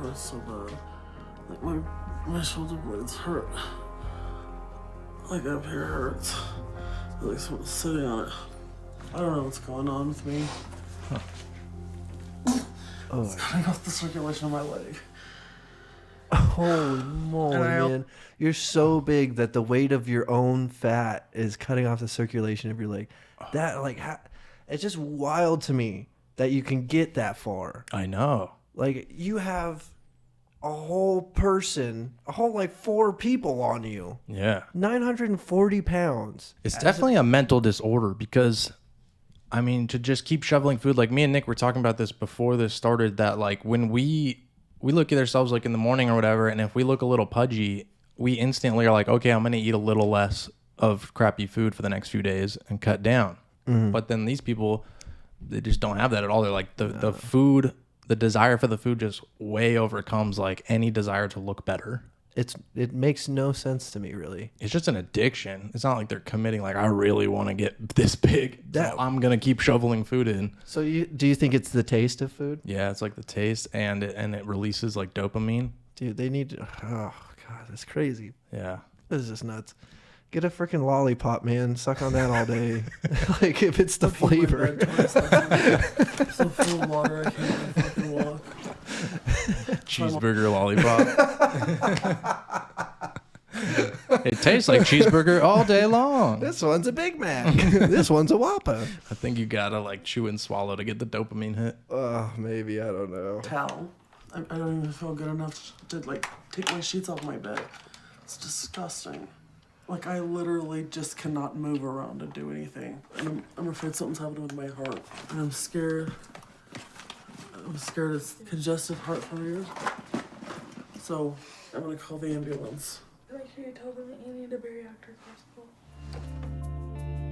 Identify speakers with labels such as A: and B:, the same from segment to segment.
A: hurts so bad. Like my shoulder blades hurt. Like up here hurts. Like someone's sitting on it. I don't know what's going on with me. It's cutting off the circulation of my leg.
B: Holy moly, man. You're so big that the weight of your own fat is cutting off the circulation of your leg. That, like, it's just wild to me that you can get that far.
C: I know.
B: Like, you have a whole person, a whole, like, 4 people on you.
C: Yeah.
B: 940 pounds.
C: It's definitely a mental disorder because, I mean, to just keep shoveling food, like me and Nick were talking about this before this started, that, like, when we look at ourselves, like, in the morning or whatever, and if we look a little pudgy, we instantly are like, okay, I'm going to eat a little less of crappy food for the next few days and cut down. Mm-hmm. But then these people, they just don't have that at all. They're like, the food, the desire for the food just way overcomes, like, any desire to look better.
B: It makes no sense to me, really.
C: It's just an addiction. It's not like they're committing, like, I really want to get this big, so I'm going to keep shoveling food in.
B: So do you think it's the taste of food?
C: Yeah, it's like the taste, and it releases, like, dopamine.
B: Dude, they need to, oh, God, that's crazy.
C: Yeah.
B: This is just nuts. Get a freaking lollipop, man. Suck on that all day. Like, if it's the flavor.
A: So full of water, I can't even fucking walk.
C: Cheeseburger lollipop. It tastes like cheeseburger all day long.
B: This one's a Big Mac. This one's a Whopper.
C: I think you gotta, like, chew and swallow to get the dopamine hit.
B: Maybe. I don't know.
A: Towel. I don't even feel good enough to, like, take my sheets off my bed. It's disgusting. Like, I literally just cannot move around and do anything. And I'm afraid something's happening with my heart. And I'm scared. It's congestive heart failure. So I'm gonna call the ambulance. Make sure you tell them that you need a bariatric hospital.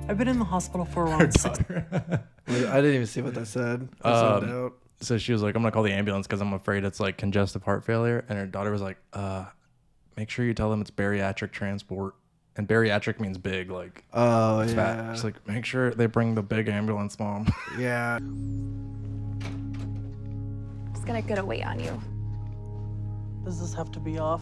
A: I've been in the hospital for around 6
B: I didn't even see what that said. I zoned out.
C: So she was like, I'm gonna call the ambulance because I'm afraid it's, like, congestive heart failure. And her daughter was like, make sure you tell them it's bariatric transport. And bariatric means big, like,
B: it's
C: fat. She's like, make sure they bring the big ambulance, Mom.
B: Yeah.
D: It's gonna get a weight on you.
A: Does this have to be off?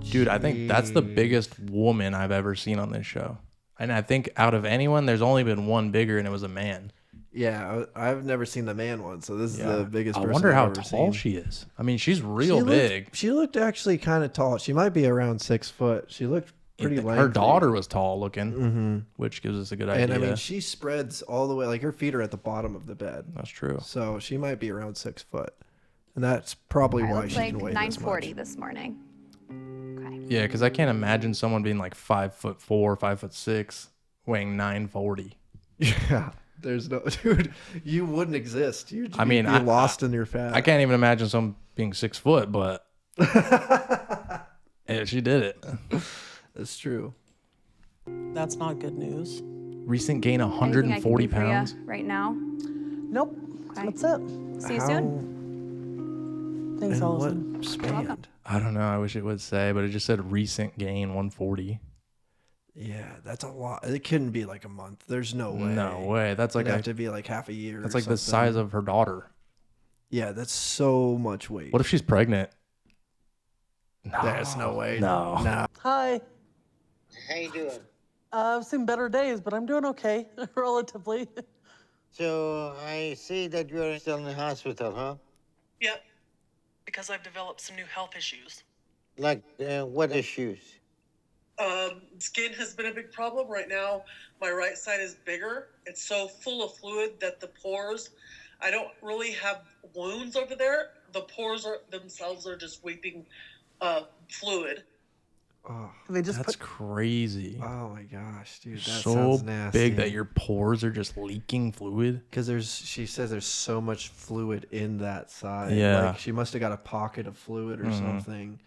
C: Dude, I think that's the biggest woman I've ever seen on this show. And I think out of anyone, there's only been one bigger, and it was a man.
B: Yeah, I've never seen the man one, so this is the biggest person
C: I wonder how
B: I've ever
C: tall
B: seen.
C: she is. I mean, she's real big.
B: She looked actually kind of tall. She might be around 6 foot. She looked pretty lengthy.
C: Her daughter was tall looking, which gives us a good idea.
B: And I mean, she spreads all the way, like her feet are at the bottom of the bed.
C: That's true.
B: So she might be around 6 foot. And that's probably why she
D: like
B: can weigh
D: 940
B: this much.
D: this morning. Okay.
C: Yeah, because I can't imagine someone being like 5'4", 5'6", weighing 940.
B: Yeah. There's no, dude, you wouldn't exist. You'd
C: I mean,
B: be lost in your fat.
C: I can't even imagine someone being 6 foot, but yeah, she did it.
B: That's true.
A: That's not good news.
C: Recent gain
D: Anything I can
C: 140
D: do for you
C: pounds.
D: right now.
A: Nope.
D: Okay.
A: That's it.
D: See you soon.
A: Thanks,
B: And
A: Allison.
B: what span?
C: I don't know. I wish it would say, but it just said recent gain 140.
B: Yeah, that's a lot. It couldn't be like a month. There's no way.
C: No way. That's like
B: It'd have to be like half a year.
C: that's
B: or
C: like the
B: something.
C: size of her daughter.
B: Yeah, that's so much weight.
C: What if she's pregnant? No.
B: There's no way.
C: No.
B: No.
A: Hi.
E: How you doing?
A: I've seen better days, but I'm doing okay, relatively.
E: So I see that you're still in the hospital, huh?
A: Yep. Because I've developed some new health issues.
E: Like what issues?
A: Skin has been a big problem right now. My right side is bigger. It's so full of fluid that the pores, I don't really have wounds over there. The pores themselves are just weeping fluid.
B: Oh,
A: They just
C: That's crazy.
B: oh my gosh, dude, that
C: So
B: sounds nasty.
C: big that your pores are just leaking fluid.
B: Because she says there's so much fluid in that side.
C: Yeah.
B: Like she must have got a pocket of fluid or something,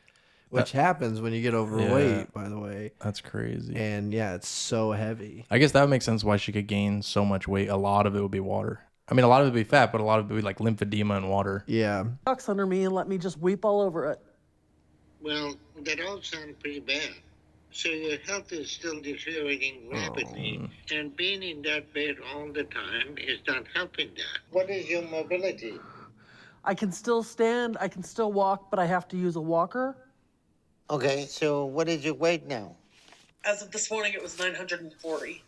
B: which happens when you get overweight, by the way.
C: That's crazy.
B: And yeah, it's so heavy.
C: I guess that would make sense why she could gain so much weight. A lot of it would be water. I mean, a lot of it would be fat, but a lot of it would be like lymphedema and water.
B: Yeah.
A: ducks under me and let me just weep all over it.
E: Well, that all sounds pretty bad. So your health is still deteriorating rapidly, and being in that bed all the time is not helping that. What is your mobility?
F: I can still stand, I can still walk, but I have to use a walker.
E: Okay, so what is your weight now?
A: As of this morning, it was 940.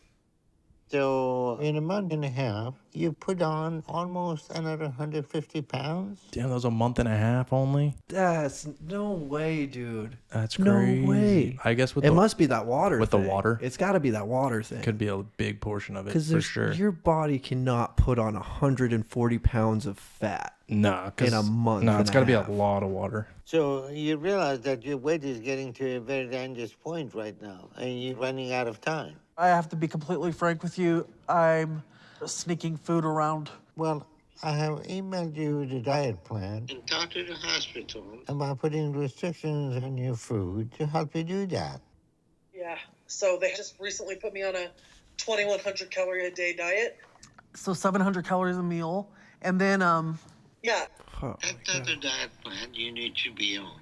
E: So in a month and a half, you put on almost another 150 pounds?
C: Damn, that was a month and a half only.
B: That's no way, dude.
C: That's
B: No
C: crazy.
B: way.
C: I guess with
B: It
C: the,
B: must be that water
C: with the
B: thing.
C: water?
B: It's got to be that water thing.
C: could be a big portion of it
B: Because
C: for sure.
B: your body cannot put on 140 pounds of fat.
C: Nah,
B: in a month
C: No,
B: and
C: it's
B: a
C: got to be a
B: half.
C: lot of water.
E: So you realize that your weight is getting to a very dangerous point right now, and you're running out of time.
F: I have to be completely frank with you. I'm sneaking food around.
E: Well, I have emailed you the diet plan and talked to the hospital about putting restrictions on your food to help you do that.
A: Yeah. So they just recently put me on a 2,100 calorie a day diet.
F: So 700 calories a meal. And then,
A: Yeah.
E: That's the diet plan you need to be on.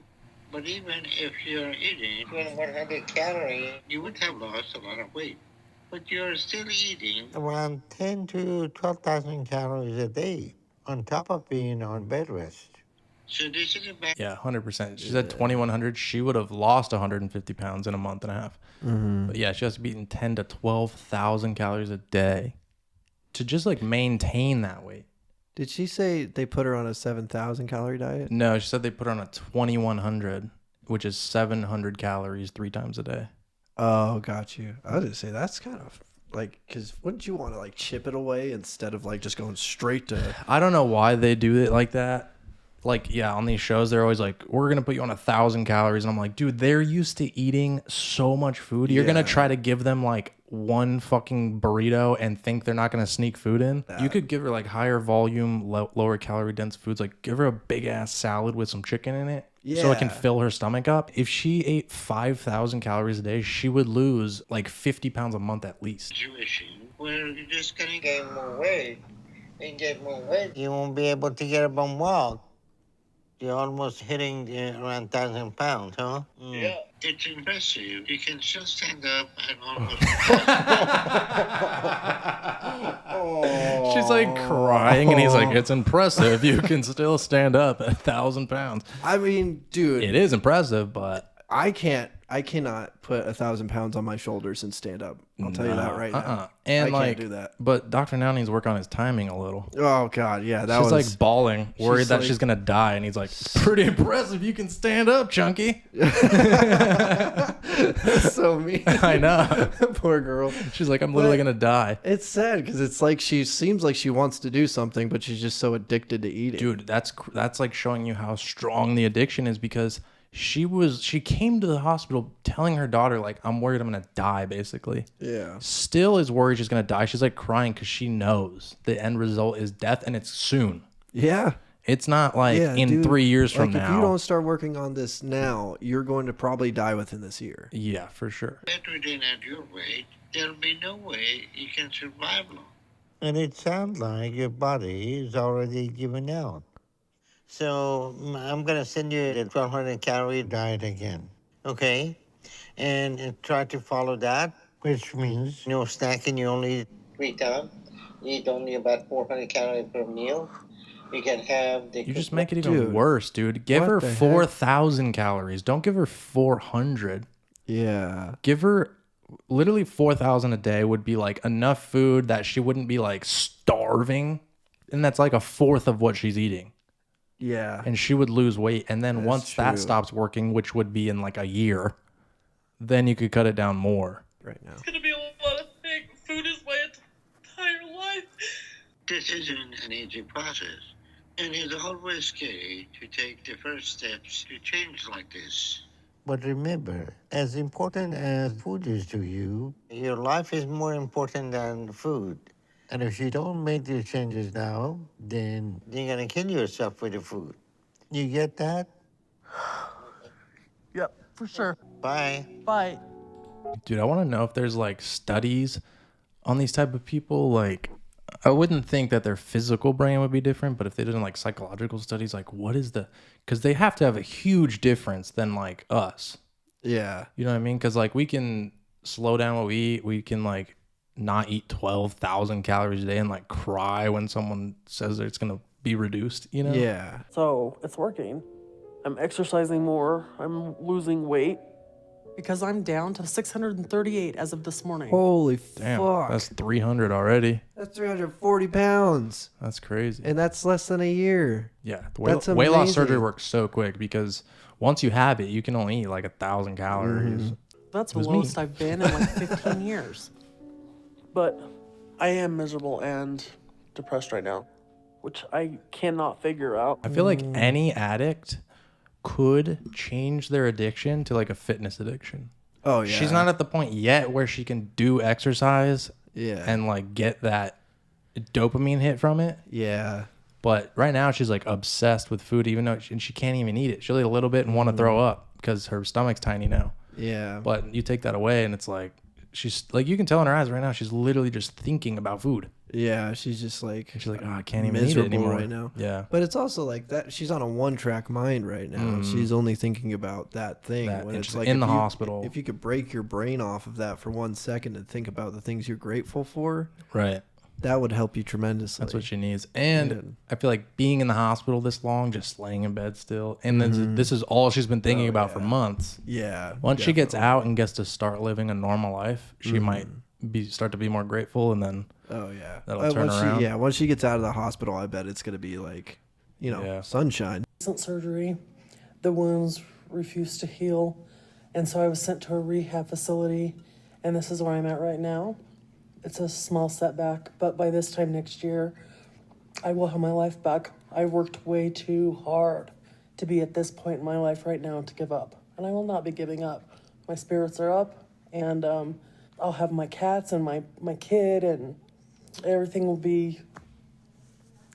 E: But even if you're eating 2,100 calories, you would have lost a lot of weight. But you're still eating around 10 to 12,000 calories a day on top of being on bed rest. So this is about
C: Yeah, 100%. She said 2,100. She would have lost 150 pounds in a month and a half. But yeah, she has to be eating 10 to 12,000 calories a day to just like maintain that weight.
B: Did she say they put her on a 7,000 calorie diet?
C: No, she said they put her on a 2,100, which is 700 calories 3 times a day.
B: Oh, got you. I was gonna say that's kind of like, because wouldn't you want to like chip it away instead of like just going straight to?
C: I don't know why they do it like that. Like, yeah, on these shows, they're always like, we're going to put you on 1,000 calories. And I'm like, dude, they're used to eating so much food. You're going to try to give them like one fucking burrito and think they're not going to sneak food in. You could give her like higher volume, lower calorie dense foods. Like give her a big ass salad with some chicken in it. So it can
B: Yeah.
C: fill her stomach up. If she ate 5,000 calories a day, she would lose like 50 pounds a month at least.
E: situation where you're just going to gain more weight and get more weight. You won't be able to get up and walk. You're almost hitting around 1,000 pounds, huh? Yeah. It's impressive. You can still stand up and almost.
C: She's like crying, and he's like, it's impressive. You can still stand up at 1,000 pounds.
B: I mean, dude,
C: It is impressive, but
B: I cannot put 1,000 pounds on my shoulders and stand up. I'll tell you that right now.
C: And
B: I
C: like,
B: can't do that.
C: But Dr. Now needs to work on his timing a little.
B: Oh God, yeah, that
C: She's
B: was
C: like bawling, worried that
B: like-
C: she's gonna die, and he's like, pretty impressive. You can stand up, Chunky.
B: so mean.
C: I know.
B: Poor girl.
C: She's like, I'm literally gonna die.
B: It's sad because it's like she seems like she wants to do something, but she's just so addicted to eating.
C: Dude, that's like showing you how strong the addiction is, because she came to the hospital telling her daughter, like, I'm worried I'm gonna die, basically.
B: Yeah.
C: Still is worried she's gonna die. She's like crying because she knows the end result is death, and it's soon.
B: Yeah.
C: It's not like
B: Yeah,
C: in
B: dude,
C: 3 years from
B: like,
C: now.
B: if you don't start working on this now, you're going to probably die within this year.
C: Yeah, for sure.
E: Bedridden at your weight, there'll be no way you can survive long. And it sounds like your body is already given out. So I'm going to send you the 1,200 calorie diet again, okay? And try to follow that, which means no snacking. You only eat 3 times. You eat only about 400 calories per meal. You can have the.
C: You just make it even
B: Dude,
C: worse, dude. Give
B: what
C: her
B: the heck?
C: 4,000 calories. Don't give her 400.
B: Yeah.
C: Give her literally 4,000 a day would be like enough food that she wouldn't be like starving. And that's like a fourth of what she's eating.
B: Yeah.
C: And she would lose weight. And then once that
B: true.
C: stops working, which would be in like a year, then you could cut it down more.
B: Right now.
A: It's gonna be a lot of things. Food is my entire life.
E: This isn't an easy process, and it's always scary to take the first steps to change like this. But remember, as important as food is to you, your life is more important than food. And if you don't make these changes now, then you're gonna kill yourself with the food. You get that?
F: Yep, for sure.
E: Bye.
F: Bye.
C: Dude, I want to know if there's like studies on these type of people. Like, I wouldn't think that their physical brain would be different, but if they did like psychological studies, like what is because they have to have a huge difference than like us.
B: Yeah.
C: You know what I mean? Because like we can slow down what we eat. We can like not eat 12,000 calories a day and like cry when someone says that it's going to be reduced, you know?
B: Yeah.
F: So it's working. I'm exercising more. I'm losing weight because I'm down to 638 as of this morning.
B: Holy
C: Damn,
B: fuck.
C: that's 300 already.
B: That's 340 pounds.
C: That's crazy.
B: And that's less than a year.
C: Yeah,
B: That's
C: weight loss surgery
B: amazing.
C: works so quick because once you have it, you can only eat like 1,000 calories.
F: That's the
C: was me.
F: lowest I've been in like 15 years. But I am miserable and depressed right now, which I cannot figure out.
C: I feel like any addict could change their addiction to like a fitness addiction.
B: Oh, yeah.
C: She's not at the point yet where she can do exercise
B: Yeah.
C: and like get that dopamine hit from it.
B: Yeah.
C: But right now she's like obsessed with food, even though she can't even eat it. She'll eat a little bit and want to throw up because her stomach's tiny now.
B: Yeah.
C: But you take that away and it's like, she's like, you can tell in her eyes right now, she's literally just thinking about food.
B: Yeah, she's just like,
C: She's like, oh, I can't even eat it
B: miserable
C: anymore
B: right now.
C: Yeah.
B: But it's also like that. She's on a one-track mind right now. She's only thinking about that thing.
C: That
B: when it's
C: in
B: like
C: the
B: if you-
C: hospital.
B: If you could break your brain off of that for 1 second and think about the things you're grateful for,
C: Right.
B: that would help you tremendously.
C: That's what she needs. And
B: Man.
C: I feel like being in the hospital this long, just laying in bed still. And then this is all she's been thinking about for months.
B: Yeah.
C: Once she gets out and gets to start living a normal life, she might start to be more grateful, and then
B: Oh yeah.
C: That'll turn
B: once
C: around.
B: Once she gets out of the hospital, I bet it's gonna be like,
C: Yeah.
B: sunshine.
F: Recent surgery, the wounds refused to heal, and so I was sent to a rehab facility, and this is where I'm at right now. It's a small setback, but by this time next year, I will have my life back. I worked way too hard to be at this point in my life right now to give up, and I will not be giving up. My spirits are up, and I'll have my cats and my kid, and everything will be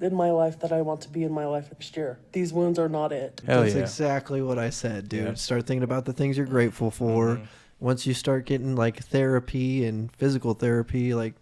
F: in my life that I want to be in my life next year. These wounds are not it.
C: hell
B: That's
C: yeah.
B: exactly what I said, dude.
C: Yeah.
B: Start thinking about the things you're grateful for. Once you start getting like therapy and physical therapy, like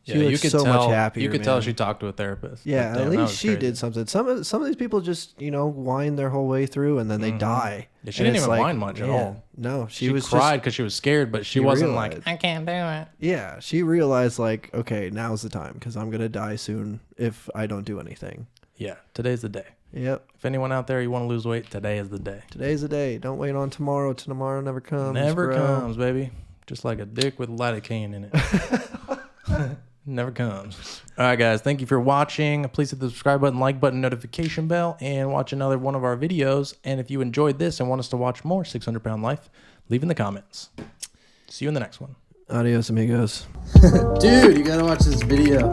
B: she
C: Yeah,
B: looks so much happier.
C: You could tell
B: man.
C: she talked to a therapist.
B: Yeah,
C: Like, damn,
B: at
C: that
B: least
C: was
B: she
C: crazy.
B: did something. Some of these people just whine their whole way through and then they die.
C: Yeah, she
B: And
C: didn't
B: it's
C: even
B: like,
C: whine much at
B: man,
C: all.
B: No, she
C: She
B: was
C: cried
B: just
C: because she was scared, but she
B: she
C: wasn't
B: realized.
C: like, I can't do it.
B: yeah. She realized like, okay, now's the time because I'm gonna die soon if I don't do anything.
C: Yeah, today's the day.
B: Yep,
C: If anyone out there, you want to lose weight, today is the day.
B: today's the day. Don't wait on tomorrow. Tomorrow never comes.
C: Never
B: bro.
C: comes, baby. Just like a dick with lidocaine in it. Never comes. All right, guys. Thank you for watching. Please hit the subscribe button, like button, notification bell, and watch another one of our videos. And if you enjoyed this and want us to watch more 600 Pound Life, leave in the comments. See you in the next one.
B: Adios, amigos.
G: Dude, you gotta watch this video.